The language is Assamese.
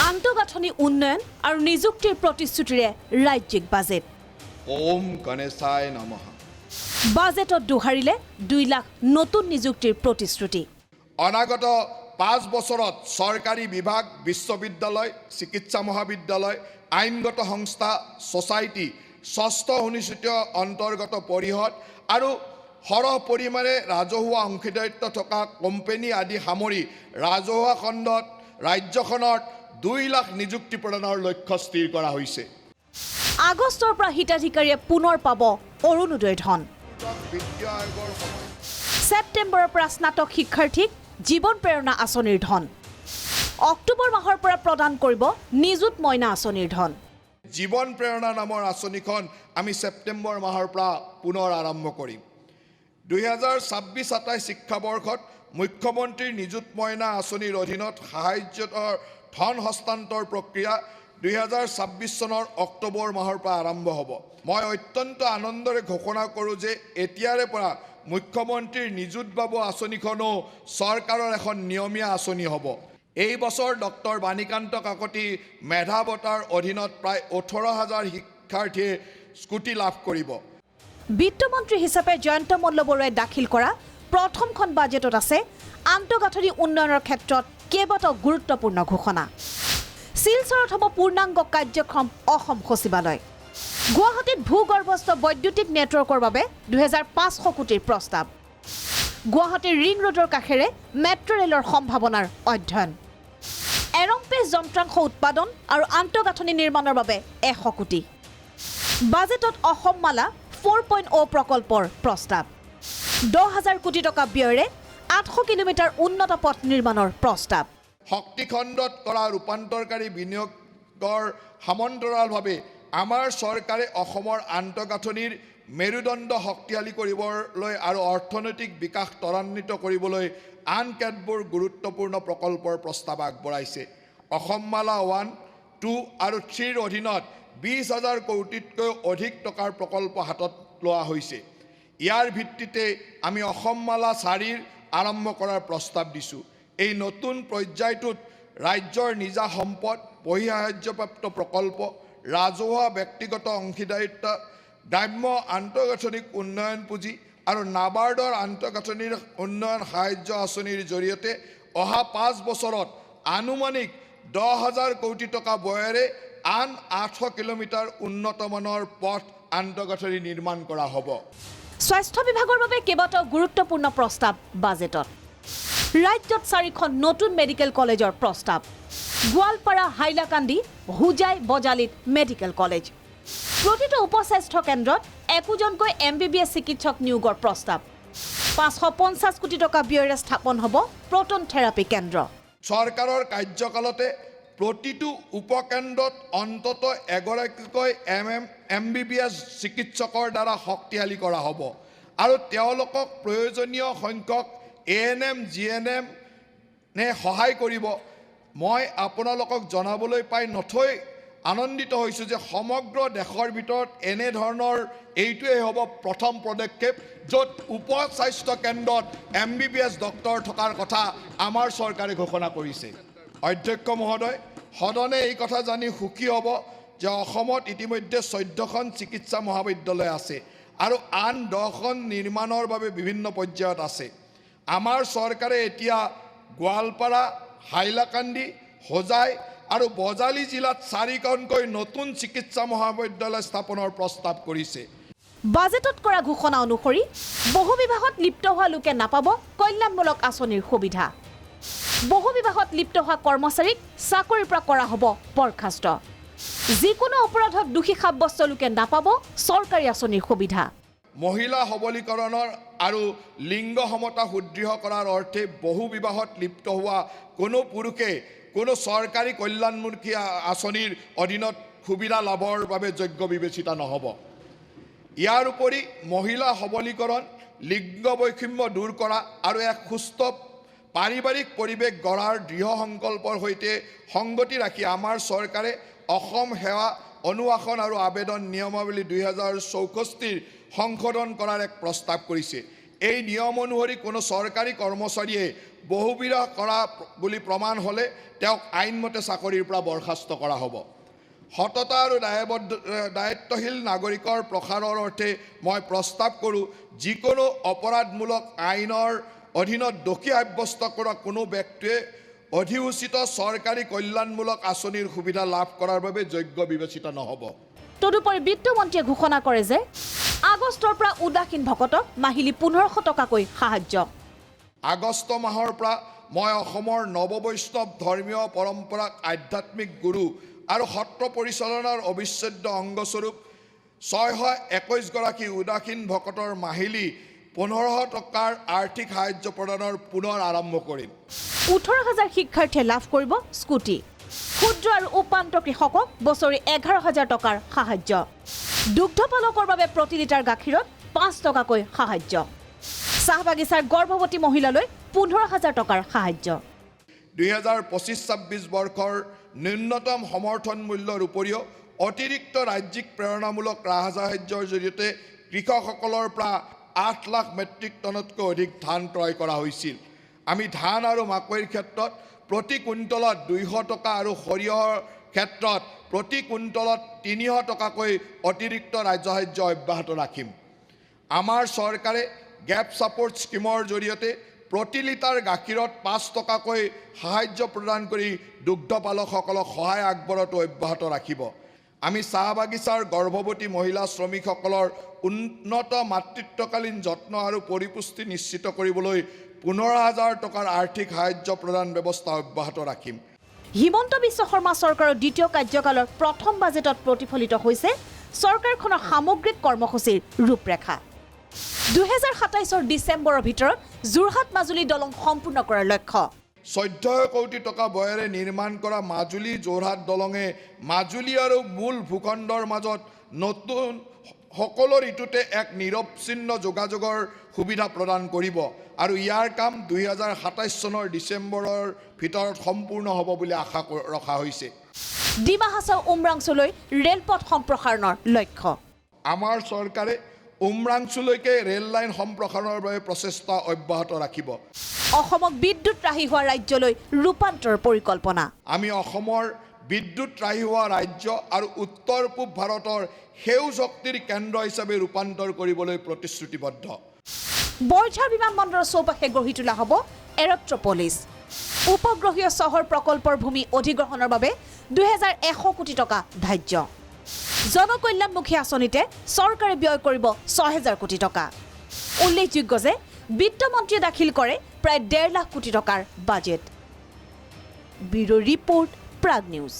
আন্তঃগাঁথনি উন্নয়ন আৰু নিযুক্তিৰ প্ৰতিশ্ৰুতিৰে ৰাজ্যিক বাজেট। ওম গণেশায় নমঃ। বাজেটত দোহাৰিলে 2 লাখ নতুন নিযুক্তিৰ প্ৰতিশ্ৰুতি। অনাগত 5 বছৰত চৰকাৰী বিভাগ, বিশ্ববিদ্যালয়, চিকিৎসা মহাবিদ্যালয়, আইনগত সংস্থা, ছ'চাইটি, ষষ্ঠ অনুসূচিত অন্তৰ্গত পৰিষদ আৰু সৰহ পৰিমাণে ৰাজহুৱা অংশীদাৰিত্ব থকা কোম্পানী আদি সামৰি ৰাজহুৱা খণ্ডত ৰাজ্যখনত 2 লাখ নিযুক্তি প্ৰদানৰ লক্ষ্য স্থিৰ কৰা হৈছে। আগষ্টৰ পৰা হিতাধিকাৰীয়ে পুনৰ পাব অৰুণোদয় ধন। বিত্তীয় আয়োগৰ ছেপ্টেম্বৰৰ পৰা স্নাতক শিক্ষাৰ্থীক জীৱন প্ৰেৰণা আঁচনিৰ ধন। অক্টোবৰ মাহৰ পৰা প্ৰদান কৰিব নিযুত মইনা আঁচনিৰ ধন। জীৱন প্ৰেৰণা নামৰ আঁচনিখন আমি ছেপ্টেম্বৰ মাহৰ পৰা পুনৰ আৰম্ভ কৰিম। 2026-27 শিক্ষাবৰ্ষত মুখ্যমন্ত্ৰীৰ নিযুত মইনা আঁচনিৰ অধীনত সাহায্যৰ ধন হস্তান্তৰ প্ৰক্ৰিয়া 2026 চনৰ অক্টোবৰ মাহৰ পৰা আৰম্ভ হ'ব। মই অত্যন্ত আনন্দৰে ঘোষণা কৰোঁ যে এতিয়াৰে পৰা মুখ্যমন্ত্ৰীৰ নিযুত বাবু আঁচনিখনো চৰকাৰৰ এখন নিয়মীয়া আঁচনি হ'ব। এই বছৰ ডক্টৰ বাণীকান্ত কাকতি মেধা বঁটাৰ অধীনত প্ৰায় 18,000 শিক্ষাৰ্থীয়ে স্কুটি লাভ কৰিব। বিত্তমন্ত্ৰী হিচাপে জয়ন্ত মল্লবৰুৱাই দাখিল কৰা প্ৰথমখন বাজেটত আছে আন্তঃগাঁথনি উন্নয়নৰ ক্ষেত্ৰত কেইবাটাও গুৰুত্বপূৰ্ণ ঘোষণা। শিলচৰত হ'ব পূৰ্ণাংগ কাৰ্যক্ষম অসম সচিবালয়। গুৱাহাটীত ভূগৰ্ভস্থ বৈদ্যুতিক নেটৱৰ্কৰ বাবে 2500 কোটিৰ প্ৰস্তাৱ। গুৱাহাটীৰ ৰিং ৰোডৰ কাষেৰে মেট্ৰ' ৰেলৰ সম্ভাৱনাৰ অধ্যয়ন। এৰম্পেচ যন্ত্ৰাংশ উৎপাদন আৰু আন্তঃগাঁথনি নিৰ্মাণৰ বাবে 100 কোটি। বাজেটত অসম মালা 4.0 প্ৰকল্পৰ প্ৰস্তাৱ। 10,000 কোটি টকা ব্যয়েৰে 800 কিলোমিটাৰ উন্নত পথ নিৰ্মাণৰ প্ৰস্তাৱ। শক্তি খণ্ডত কৰা ৰূপান্তৰকাৰী বিনিয়োগৰ সমান্তৰালভাৱে আমাৰ চৰকাৰে অসমৰ আন্তঃগাঁথনিৰ মেৰুদণ্ড শক্তিশালী কৰিবলৈ আৰু অৰ্থনৈতিক বিকাশ ত্বৰান্বিত কৰিবলৈ আন কেতবোৰ গুৰুত্বপূৰ্ণ প্ৰকল্পৰ প্ৰস্তাৱ আগবঢ়াইছে। অসম মালা 1, 2 আৰু 3ৰ অধীনত 20,000 কোটিতকৈ অধিক টকাৰ প্ৰকল্প হাতত লোৱা হৈছে। ইয়াৰ ভিত্তিতে আমি অসম মালা 4 আৰম্ভ কৰাৰ প্ৰস্তাৱ দিছোঁ। এই নতুন পৰ্যায়টোত ৰাজ্যৰ নিজা সম্পদ, বহিঃসাহায্যপ্ৰাপ্ত প্ৰকল্প, ৰাজহুৱা ব্যক্তিগত অংশীদাৰিত্ব, গ্ৰাম্য আন্তঃগাঁথনিক উন্নয়ন পুঁজি আৰু নাবাৰ্ডৰ আন্তঃগাঁথনিৰ উন্নয়ন সাহায্য আঁচনিৰ জৰিয়তে অহা 5 বছৰত আনুমানিক 10,000 কোটি টকা ব্যয়েৰে আন 800 কিলোমিটাৰ উন্নতমানৰ পথ আন্তঃগাঁথনি নিৰ্মাণ কৰা হ'ব। স্বাস্থ্য বিভাগৰ বাবে কেইবাটাও গুৰুত্বপূৰ্ণ প্ৰস্তাৱ বাজেটত। ৰাজ্যত 4খন নতুন মেডিকেল কলেজৰ প্ৰস্তাৱ। গোৱালপাৰা, হাইলাকান্দি, হুজাই, বজালিত মেডিকেল কলেজ। প্ৰতিটো উপস্বাস্থ্য কেন্দ্ৰত 1জনকৈ MBBS চিকিৎসক নিয়োগৰ প্ৰস্তাৱ। 550 কোটি টকা ব্যয়েৰে স্থাপন হ'ব প্ৰটন থেৰাপি কেন্দ্ৰ। চৰকাৰৰ কাৰ্যকালতে প্ৰতিটো উপকেন্দ্ৰত অন্তত এগৰাকীকৈ MBBS চিকিৎসকৰ দ্বাৰা শক্তিশালী কৰা হ'ব আৰু তেওঁলোকক প্ৰয়োজনীয় সংখ্যক ANM, GNM সহায় কৰিব। মই আপোনালোকক জনাবলৈ পাই নথৈ আনন্দিত হৈছোঁ যে সমগ্ৰ দেশৰ ভিতৰত এনেধৰণৰ এইটোৱেই হ'ব প্ৰথম পদক্ষেপ য'ত উপস্বাস্থ্য কেন্দ্ৰত MBBS ডক্টৰ থকাৰ কথা আমাৰ চৰকাৰে ঘোষণা কৰিছে। অধ্যক্ষ মহোদয়, সদনে এই কথা জানি সুখী হ'ব যে অসমত ইতিমধ্যে 14খন চিকিৎসা মহাবিদ্যালয় আছে আৰু আন 10খন নিৰ্মাণৰ বাবে বিভিন্ন পৰ্যায়ত আছে। আমাৰ চৰকাৰে এতিয়া গোৱালপাৰা, হাইলাকান্দি, হোজাই আৰু বজালি জিলাত 4খনকৈ নতুন চিকিৎসা মহাবিদ্যালয় স্থাপনৰ প্ৰস্তাৱ কৰিছে। বাজেটত কৰা ঘোষণা অনুসৰি বহু বিভাগত লিপ্ত হোৱা লোকে নাপাব কল্যাণমূলক আঁচনিৰ সুবিধা। বহু বিভাগত লিপ্ত হোৱা কৰ্মচাৰীক চাকৰিৰ পৰা কৰা হ'ব বৰখাস্ত। যিকোনো অপৰাধত দোষী সাব্যস্ত লোকে নাপাব চৰকাৰী আঁচনিৰ সুবিধা। মহিলা সবলীকৰণৰ আৰু লিংগ সমতা সুদৃঢ় কৰাৰ অৰ্থে বহু বিবাহত লিপ্ত হোৱা কোনো পুৰুষে কোনো চৰকাৰী কল্যাণমূলকী আঁচনিৰ অধীনত সুবিধা লাভৰ বাবে যোগ্য বিবেচিত নহ'ব। ইয়াৰ উপৰি মহিলা সবলীকৰণ, লিংগ বৈষম্য দূৰ কৰা আৰু এক সুস্থ পাৰিবাৰিক পৰিৱেশ গঢ়াৰ দৃঢ় সংকল্পৰ সৈতে সংগতি ৰাখি আমাৰ চৰকাৰে অসম সেৱা অনুশাসন আৰু আবেদন নিয়মাৱলী 2064 সংশোধন কৰাৰ এক প্ৰস্তাৱ কৰিছে। এই নিয়ম অনুসৰি কোনো চৰকাৰী কৰ্মচাৰীয়ে বহুবিবাহ কৰা বুলি প্ৰমাণ হ'লে তেওঁক আইনমতে চাকৰিৰ পৰা বৰ্খাস্ত কৰা হ'ব। সততা আৰু দায়িত্বশীল নাগৰিকৰ প্ৰসাৰৰ অৰ্থে মই প্ৰস্তাৱ কৰোঁ, যিকোনো অপৰাধমূলক আইনৰ অধীনত দোষী সাব্যস্ত কৰা কোনো ব্যক্তিয়ে অধিসূচিত চৰকাৰী কল্যাণমূলক আঁচনিৰ সুবিধা লাভ কৰাৰ বাবে যোগ্য বিবেচিত নহ'ব। তদুপৰি বিত্তমন্ত্ৰীয়ে ঘোষণা কৰে যে আগষ্টৰ পৰা উদাসীন ভকতক মাহিলী 1500 টকাকৈ সাহায্য। আগষ্ট মাহৰ পৰা মই অসমৰ নৱবৈষ্ণৱ ধৰ্মীয় পৰম্পৰাক আধ্যাত্মিক গুৰু আৰু সত্ৰ পৰিচালনাৰ অবিচ্ছেদ্য অংগস্বৰূপ 621 গৰাকী উদাসীন ভকতৰ মাহিলী 1500 টকাৰ আৰ্থিক সাহায্য প্ৰদানৰ পুনৰ আৰম্ভ কৰিম। 18,000 শিক্ষাৰ্থীয়ে লাভ কৰিব স্কুটি। ক্ষুদ্ৰ আৰু উপান্ত কৃষকক বছৰি 11,000 টকাৰ সাহায্য। দুগ্ধ পালকৰ বাবে প্ৰতি লিটাৰ গাখীৰত 5 টকাকৈ সাহায্য। চাহ বাগিচাৰ গৰ্ভৱতী মহিলালৈ 15,000 টকাৰ সাহায্য। 2025-26 বৰ্ষৰ ন্যূনতম সমৰ্থন মূল্যৰ উপৰিও অতিৰিক্ত ৰাজ্যিক প্ৰেৰণামূলক ৰাজসাহায্যৰ জৰিয়তে কৃষকসকলৰ পৰা 8 লাখ মেট্ৰিক টনতকৈ অধিক ধান ক্ৰয় কৰা হৈছিল। আমি ধান আৰু মাকৈৰ ক্ষেত্ৰত প্ৰতি কুইণ্টলত 200 টকা আৰু সৰিয়হৰ ক্ষেত্ৰত প্ৰতি কুইণ্টলত 300 টকাকৈ অতিৰিক্ত ৰাজসাহায্য অব্যাহত ৰাখিম। আমাৰ চৰকাৰে গেপ ছাপোৰ্ট স্কিমৰ জৰিয়তে প্ৰতি লিটাৰ গাখীৰত 5 টকাকৈ সাহায্য প্ৰদান কৰি দুগ্ধ পালকসকলক সহায় আগবঢ়োৱাটো অব্যাহত ৰাখিব। আমি চাহ বাগিচাৰ গৰ্ভৱতী মহিলা শ্ৰমিকসকলৰ উন্নত মাতৃত্বকালীন যত্ন আৰু পৰিপুষ্টি নিশ্চিত কৰিবলৈ 15,000 টকাৰ আৰ্থিক সাহায্য প্ৰদান ব্যৱস্থা অব্যাহত ৰাখিম। হিমন্ত বিশ্ব শৰ্মা চৰকাৰৰ দ্বিতীয় কাৰ্যকালৰ প্ৰথম বাজেটত প্ৰতিফলিত হৈছে চৰকাৰখনৰ সামগ্ৰিক কৰ্মসূচীৰ ৰূপৰেখা। 2027 ডিচেম্বৰৰ ভিতৰত যোৰহাট মাজুলী দলং সম্পূৰ্ণ কৰাৰ লক্ষ্য। 14 কোটি টকা ব্যয়েৰে নিৰ্মাণ কৰা মাজুলী যোৰহাট দলঙে মাজুলী আৰু মূল ভূখণ্ডৰ মাজত নতুন সকলো ঋতুতে এক নিৰৱচ্ছিন্ন যোগাযোগৰ সুবিধা প্ৰদান কৰিব আৰু ইয়াৰ কাম 2027 চনৰ ডিচেম্বৰৰ ভিতৰত সম্পূৰ্ণ হ'ব বুলি আশা ৰখা হৈছে। ডিমা হাছাও উমৰাংচুলৈ ৰেলপথ সম্প্ৰসাৰণৰ লক্ষ্য। আমাৰ চৰকাৰে উমৰাংচুলৈকে ৰেল লাইন সম্প্ৰসাৰণৰ বাবে প্ৰচেষ্টা অব্যাহত ৰাখিব। অসমক বিদ্যুৎ ৰাহি হোৱা ৰাজ্যলৈ ৰূপান্তৰৰ পৰিকল্পনা। আমি অসমৰ বিদ্যুৎ ৰাহি হোৱা ৰাজ্য আৰু উত্তৰ পূব ভাৰতৰ সেউজ শক্তিৰ কেন্দ্ৰ হিচাপে ৰূপান্তৰ কৰিবলৈ প্ৰতিশ্ৰুতিবদ্ধ। বৰঝাৰ বিমানবন্দৰৰ চৌপাশে গঢ়ি তোলা হ'ব এৰ'ট্ৰপলিছ। উপগ্ৰহীয় চহৰ প্ৰকল্পৰ ভূমি অধিগ্ৰহণৰ বাবে 2100 কোটি টকা ধাৰ্য। জনকল্যাণমুখী আঁচনিতে চৰকাৰে ব্যয় কৰিব 6,000 কোটি টকা। উল্লেখযোগ্য যে বিত্তমন্ত্ৰীয়ে দাখিল কৰে প্ৰায় 1.5 লাখ কোটি টকাৰ budget. Bureau' report, Prag news.